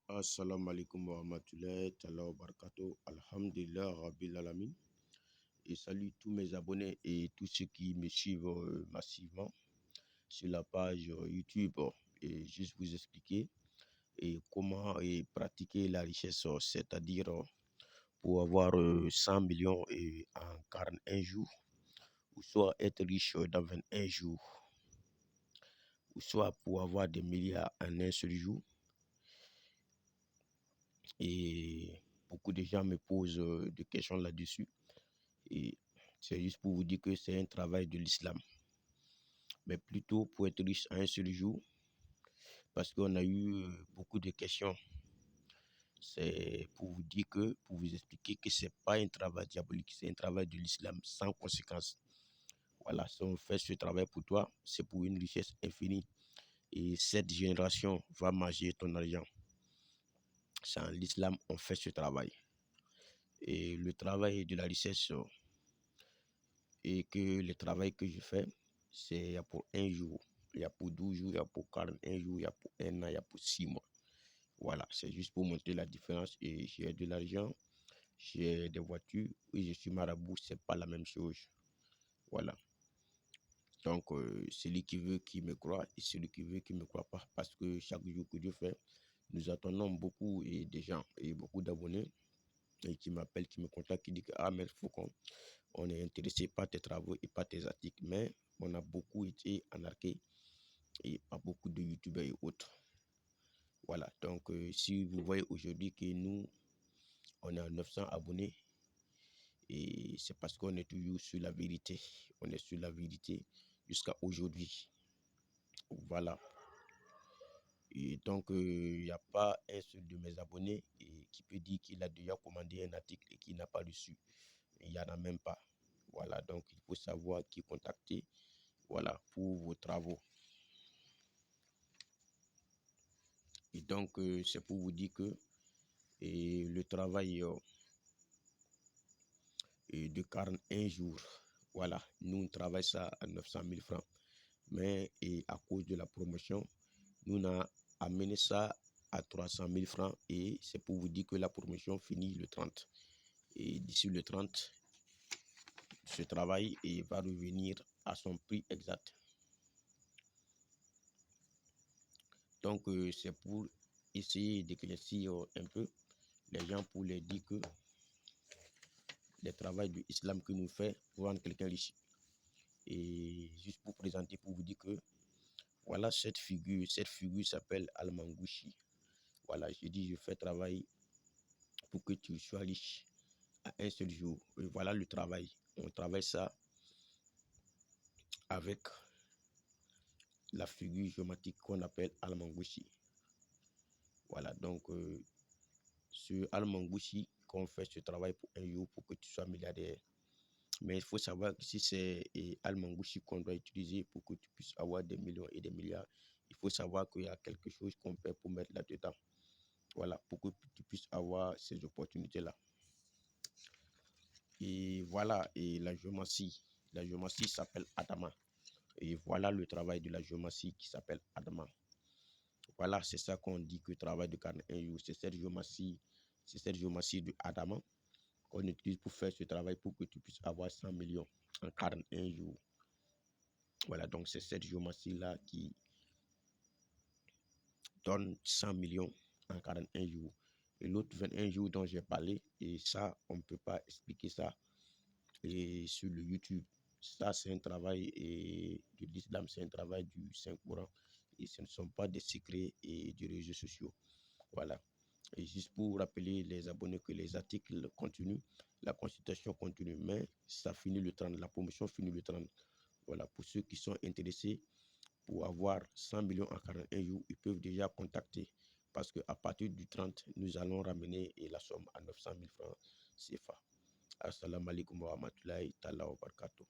Assalamu alaikum wa rahmatullahi wa barakatuh. Alhamdulillah Rabbil Alamin. Et salut tous mes abonnés et tous ceux qui me suivent massivement sur la page YouTube. Et juste vous expliquer comment pratiquer la richesse, c'est-à-dire pour avoir 100 millions en 41 jours, ou soit être riche dans 21 jours, ou soit pour avoir des milliards en un seul jour. Et beaucoup de gens me posent des questions là-dessus. Et c'est juste pour vous dire que c'est un travail de l'islam. Mais plutôt pour être riche en un seul jour, parce qu'on a eu beaucoup de questions. C'est pour vous dire que, pour vous expliquer que c'est pas un travail diabolique, c'est un travail de l'islam sans conséquence. Voilà, si on fait ce travail pour toi, c'est pour une richesse infinie. Et cette génération va manger ton argent. C'est en l'islam on fait ce travail. Et le travail de la richesse, et que le travail que je fais, c'est pour un jour, il y a pour 12 jours, il y a pour 41 jours, il y a pour un an, il y a pour 6 mois. Voilà, c'est juste pour montrer la différence. Et j'ai de l'argent, j'ai des voitures, et je suis marabout, c'est pas la même chose. Voilà. Donc, celui qui veut qui me croit et celui qui veut qui ne me croit pas. Parce que chaque jour que Dieu fait, nous attendons beaucoup et des gens et beaucoup d'abonnés et qui m'appellent, qui me contactent, qui disent que ah, mais Faucon, on est intéressé par tes travaux et par tes articles. Mais on a beaucoup été arnaqués et par beaucoup de youtubeurs et autres. Voilà, donc si vous voyez aujourd'hui que nous, on est à 900 abonnés, et c'est parce qu'on est toujours sur la vérité. On est sur la vérité jusqu'à aujourd'hui. Voilà. Et donc, il n'y a pas un seul de mes abonnés qui peut dire qu'il a déjà commandé un article et qu'il n'a pas reçu. Il n'y en a même pas. Voilà, donc il faut savoir qui contacter, voilà, pour vos travaux. Et donc, c'est pour vous dire que le travail de 41 jours, voilà, nous on travaille ça à 900 000 francs. Mais à cause de la promotion, nous on a amené ça à 300 000 francs et c'est pour vous dire que la promotion finit le 30. Et d'ici le 30, ce travail va revenir à son prix exact. Donc, c'est pour essayer d'éclaircir un peu les gens, pour les dire que le travail de l'islam que nous fait pour rendre quelqu'un riche. Et juste pour présenter, pour vous dire que voilà cette figure s'appelle Al-Mangouchi. Voilà, je dis je fais travail pour que tu sois riche à un seul jour. Et voilà le travail. On travaille ça avec la figure géométrique qu'on appelle Al-Mangouchi. Voilà, donc sur Al-Mangouchi qu'on fait ce travail pour un jour pour que tu sois milliardaire. Mais il faut savoir que si c'est Al-Mangouchi qu'on doit utiliser pour que tu puisses avoir des millions et des milliards, il faut savoir qu'il y a quelque chose qu'on peut pour mettre là-dedans. Voilà, pour que tu puisses avoir ces opportunités-là. Et voilà, et la géométrie s'appelle Adama. Et voilà le travail de la géométrie qui s'appelle Adama. Voilà, c'est ça qu'on dit que le travail de 41 jours, c'est cette géométrie de Adama qu'on utilise pour faire ce travail pour que tu puisses avoir 100 millions en 41 jours. Voilà, donc c'est cette géométrie-là qui donne 100 millions en 41 jours. Et l'autre 21 jours dont j'ai parlé, et ça, on ne peut pas expliquer ça sur le YouTube. Ça, c'est un travail de l'islam, c'est un travail du Saint-Coran. Et ce ne sont pas des secrets et des réseaux sociaux. Voilà. Et juste pour rappeler les abonnés que les articles continuent, la consultation continue, mais ça finit le 30, la promotion finit le 30. Voilà, pour ceux qui sont intéressés pour avoir 100 millions en 41 jours, ils peuvent déjà contacter. Parce qu'à partir du 30, nous allons ramener la somme à 900 000 francs CFA. Assalamu alaikum wa rahmatullahi wa barakatuh.